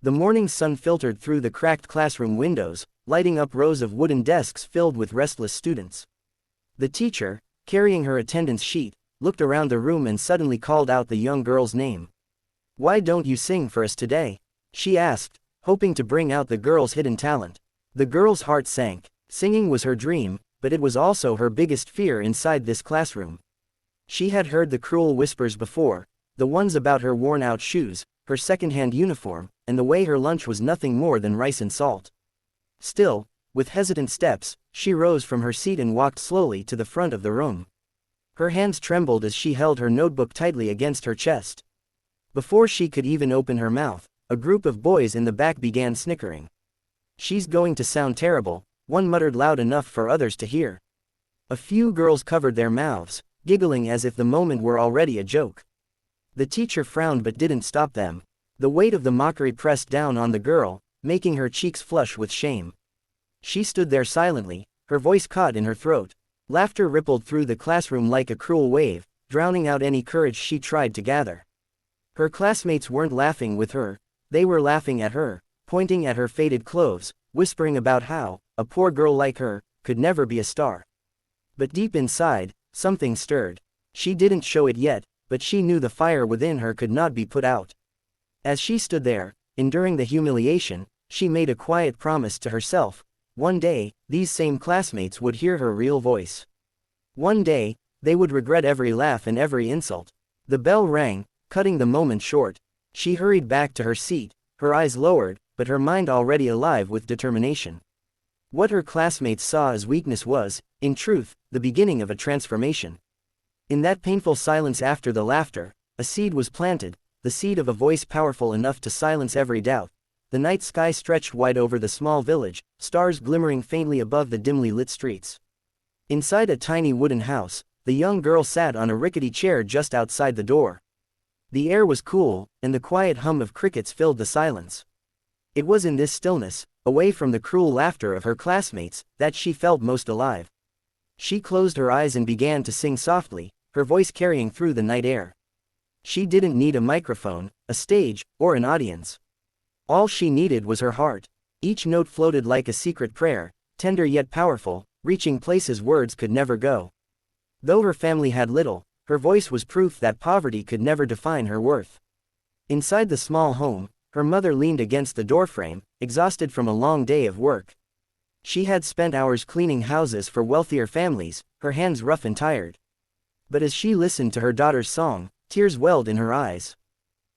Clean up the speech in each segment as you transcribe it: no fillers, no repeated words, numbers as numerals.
The morning sun filtered through the cracked classroom windows, lighting up rows of wooden desks filled with restless students. The teacher, carrying her attendance sheet, looked around the room and suddenly called out the young girl's name. "Why don't you sing for us today?" she asked, hoping to bring out the girl's hidden talent. The girl's heart sank. Singing was her dream, but it was also her biggest fear inside this classroom. She had heard the cruel whispers before, the ones about her worn-out shoes, her second-hand uniform, and the way her lunch was nothing more than rice and salt. Still, with hesitant steps, she rose from her seat and walked slowly to the front of the room. Her hands trembled as she held her notebook tightly against her chest. Before she could even open her mouth, a group of boys in the back began snickering. "She's going to sound terrible," one muttered loud enough for others to hear. A few girls covered their mouths, giggling as if the moment were already a joke. The teacher frowned but didn't stop them. The weight of the mockery pressed down on the girl, making her cheeks flush with shame. She stood there silently, her voice caught in her throat. Laughter rippled through the classroom like a cruel wave, drowning out any courage she tried to gather. Her classmates weren't laughing with her, they were laughing at her, pointing at her faded clothes, whispering about how a poor girl like her could never be a star. But deep inside, something stirred. She didn't show it yet, but she knew the fire within her could not be put out. As she stood there, enduring the humiliation, she made a quiet promise to herself. One day, these same classmates would hear her real voice. One day, they would regret every laugh and every insult. The bell rang, cutting the moment short. She hurried back to her seat, her eyes lowered, but her mind already alive with determination. What her classmates saw as weakness was, in truth, the beginning of a transformation. In that painful silence after the laughter, a seed was planted, the seed of a voice powerful enough to silence every doubt. The night sky stretched wide over the small village, stars glimmering faintly above the dimly lit streets. Inside a tiny wooden house, the young girl sat on a rickety chair just outside the door. The air was cool, and the quiet hum of crickets filled the silence. It was in this stillness, away from the cruel laughter of her classmates, that she felt most alive. She closed her eyes and began to sing softly, her voice carrying through the night air. She didn't need a microphone, a stage, or an audience. All she needed was her heart. Each note floated like a secret prayer, tender yet powerful, reaching places words could never go. Though her family had little, her voice was proof that poverty could never define her worth. Inside the small home, her mother leaned against the doorframe, exhausted from a long day of work. She had spent hours cleaning houses for wealthier families, her hands rough and tired. But as she listened to her daughter's song, tears welled in her eyes.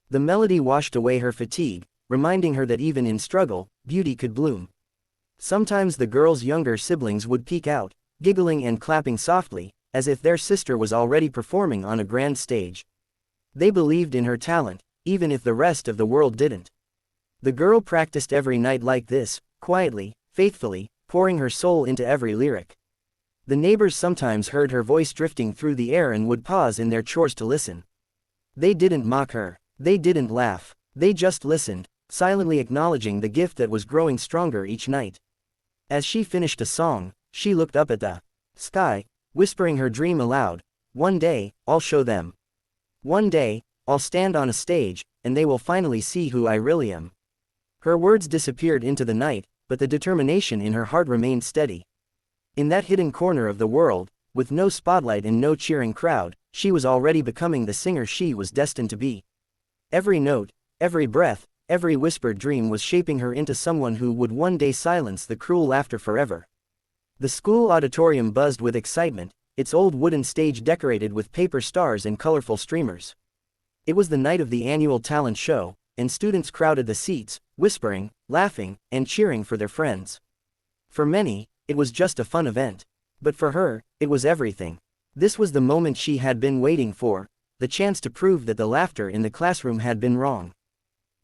The melody washed away her fatigue, reminding her that even in struggle, beauty could bloom. Sometimes the girl's younger siblings would peek out, giggling and clapping softly, as if their sister was already performing on a grand stage. They believed in her talent, even if the rest of the world didn't. The girl practiced every night like this, quietly, faithfully, pouring her soul into every lyric. The neighbors sometimes heard her voice drifting through the air and would pause in their chores to listen. They didn't mock her, they didn't laugh, they just listened, silently acknowledging the gift that was growing stronger each night. As she finished a song, she looked up at the sky, whispering her dream aloud. One day, I'll show them. One day, I'll stand on a stage, and they will finally see who I really am. Her words disappeared into the night, but the determination in her heart remained steady. In that hidden corner of the world, with no spotlight and no cheering crowd, she was already becoming the singer she was destined to be. Every note, every breath, every whispered dream was shaping her into someone who would one day silence the cruel laughter forever. The school auditorium buzzed with excitement, its old wooden stage decorated with paper stars and colorful streamers. It was the night of the annual talent show, and students crowded the seats, whispering, laughing, and cheering for their friends. For many, it was just a fun event. But for her, it was everything. This was the moment she had been waiting for, the chance to prove that the laughter in the classroom had been wrong.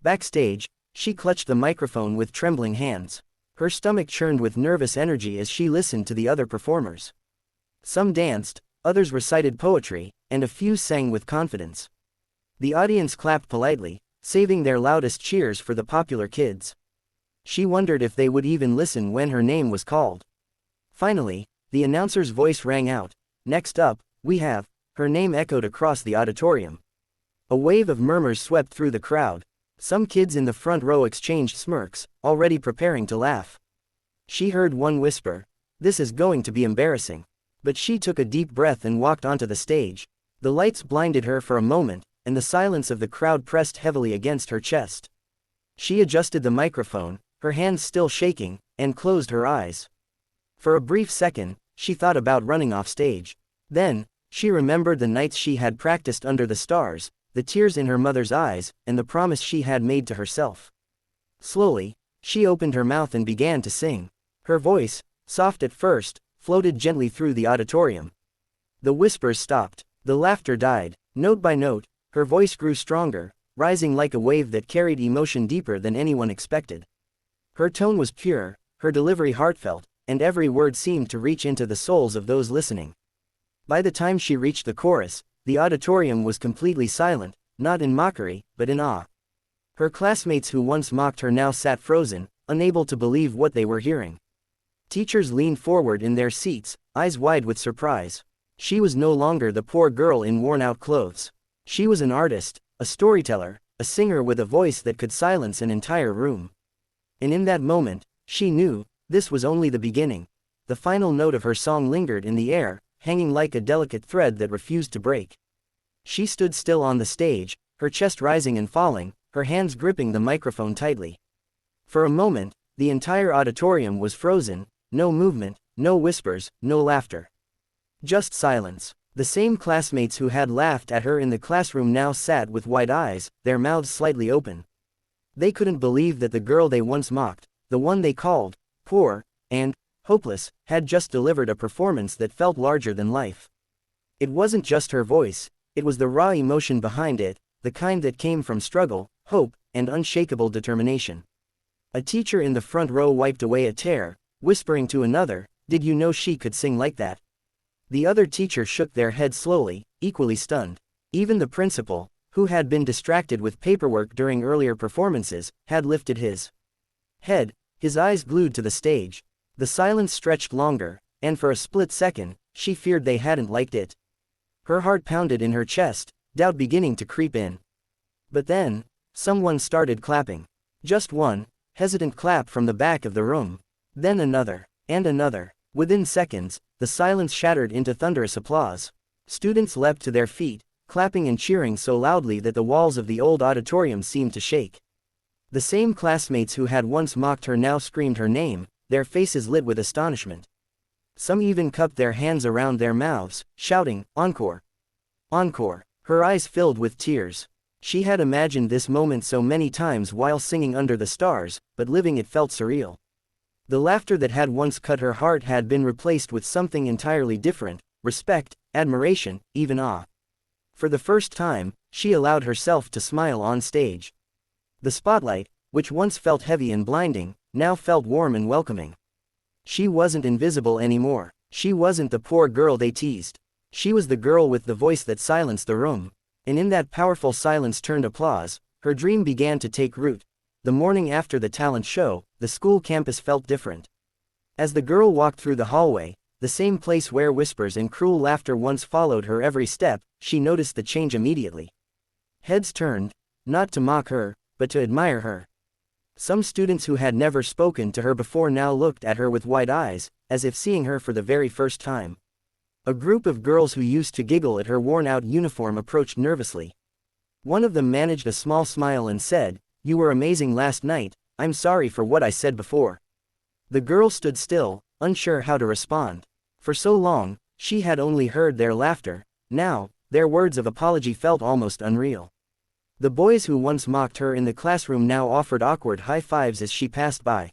Backstage, she clutched the microphone with trembling hands. Her stomach churned with nervous energy as she listened to the other performers. Some danced, others recited poetry, and a few sang with confidence. The audience clapped politely, saving their loudest cheers for the popular kids. She wondered if they would even listen when her name was called. Finally, the announcer's voice rang out. Next up, we have, her name echoed across the auditorium. A wave of murmurs swept through the crowd. Some kids in the front row exchanged smirks, already preparing to laugh. She heard one whisper, "This is going to be embarrassing." But she took a deep breath and walked onto the stage. The lights blinded her for a moment, and the silence of the crowd pressed heavily against her chest. She adjusted the microphone, her hands still shaking, and closed her eyes. For a brief second, she thought about running off stage. Then, she remembered the nights she had practiced under the stars, the tears in her mother's eyes, and the promise she had made to herself. Slowly, she opened her mouth and began to sing. Her voice, soft at first, floated gently through the auditorium. The whispers stopped. The laughter died. Note by note, her voice grew stronger, rising like a wave that carried emotion deeper than anyone expected. Her tone was pure, her delivery heartfelt, and every word seemed to reach into the souls of those listening. By the time she reached the chorus, the auditorium was completely silent, not in mockery, but in awe. Her classmates who once mocked her now sat frozen, unable to believe what they were hearing. Teachers leaned forward in their seats, eyes wide with surprise. She was no longer the poor girl in worn-out clothes. She was an artist, a storyteller, a singer with a voice that could silence an entire room. And in that moment, she knew, this was only the beginning. The final note of her song lingered in the air, hanging like a delicate thread that refused to break. She stood still on the stage, her chest rising and falling, her hands gripping the microphone tightly. For a moment, the entire auditorium was frozen, no movement, no whispers, no laughter. Just silence. The same classmates who had laughed at her in the classroom now sat with wide eyes, their mouths slightly open. They couldn't believe that the girl they once mocked, the one they called poor and hopeless, had just delivered a performance that felt larger than life. It wasn't just her voice, it was the raw emotion behind it, the kind that came from struggle, hope, and unshakable determination. A teacher in the front row wiped away a tear, whispering to another, "Did you know she could sing like that?" The other teacher shook their head slowly, equally stunned. Even the principal, who had been distracted with paperwork during earlier performances, had lifted his head, his eyes glued to the stage. The silence stretched longer, and for a split second, she feared they hadn't liked it. Her heart pounded in her chest, doubt beginning to creep in. But then, someone started clapping. Just one, hesitant clap from the back of the room. Then another, and another. Within seconds, the silence shattered into thunderous applause. Students leapt to their feet, clapping and cheering so loudly that the walls of the old auditorium seemed to shake. The same classmates who had once mocked her now screamed her name, their faces lit with astonishment. Some even cupped their hands around their mouths, shouting, "Encore! Encore!" Her eyes filled with tears. She had imagined this moment so many times while singing Under the Stars, but living it felt surreal. The laughter that had once cut her heart had been replaced with something entirely different: respect, admiration, even awe. For the first time, she allowed herself to smile on stage. The spotlight, which once felt heavy and blinding, now felt warm and welcoming. She wasn't invisible anymore. She wasn't the poor girl they teased. She was the girl with the voice that silenced the room. And in that powerful silence turned applause, her dream began to take root. The morning after the talent show, the school campus felt different. As the girl walked through the hallway, the same place where whispers and cruel laughter once followed her every step, she noticed the change immediately. Heads turned, not to mock her, but to admire her. Some students who had never spoken to her before now looked at her with wide eyes, as if seeing her for the very first time. A group of girls who used to giggle at her worn-out uniform approached nervously. One of them managed a small smile and said, "You were amazing last night. I'm sorry for what I said before." The girl stood still, unsure how to respond. For so long, she had only heard their laughter. Now, their words of apology felt almost unreal. The boys who once mocked her in the classroom now offered awkward high fives as she passed by.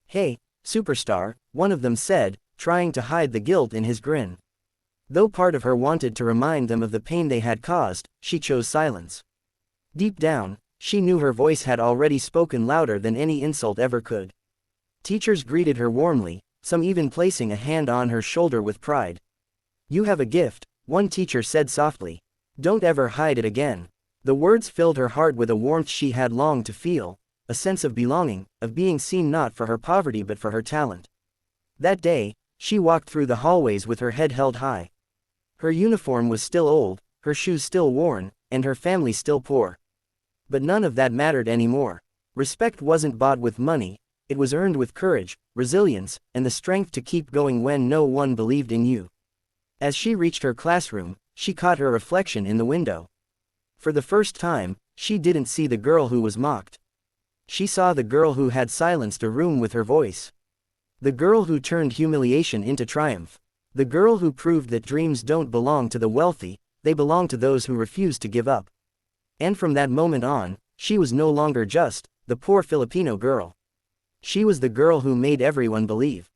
"Hey, superstar," one of them said, trying to hide the guilt in his grin. Though part of her wanted to remind them of the pain they had caused, she chose silence. Deep down, she knew her voice had already spoken louder than any insult ever could. Teachers greeted her warmly, some even placing a hand on her shoulder with pride. "You have a gift," one teacher said softly. "Don't ever hide it again." The words filled her heart with a warmth she had longed to feel, a sense of belonging, of being seen not for her poverty but for her talent. That day, she walked through the hallways with her head held high. Her uniform was still old, her shoes still worn, and her family still poor. But none of that mattered anymore. Respect wasn't bought with money, it was earned with courage, resilience, and the strength to keep going when no one believed in you. As she reached her classroom, she caught her reflection in the window. For the first time, she didn't see the girl who was mocked. She saw the girl who had silenced a room with her voice. The girl who turned humiliation into triumph. The girl who proved that dreams don't belong to the wealthy, they belong to those who refuse to give up. And from that moment on, she was no longer just the poor Filipino girl. She was the girl who made everyone believe.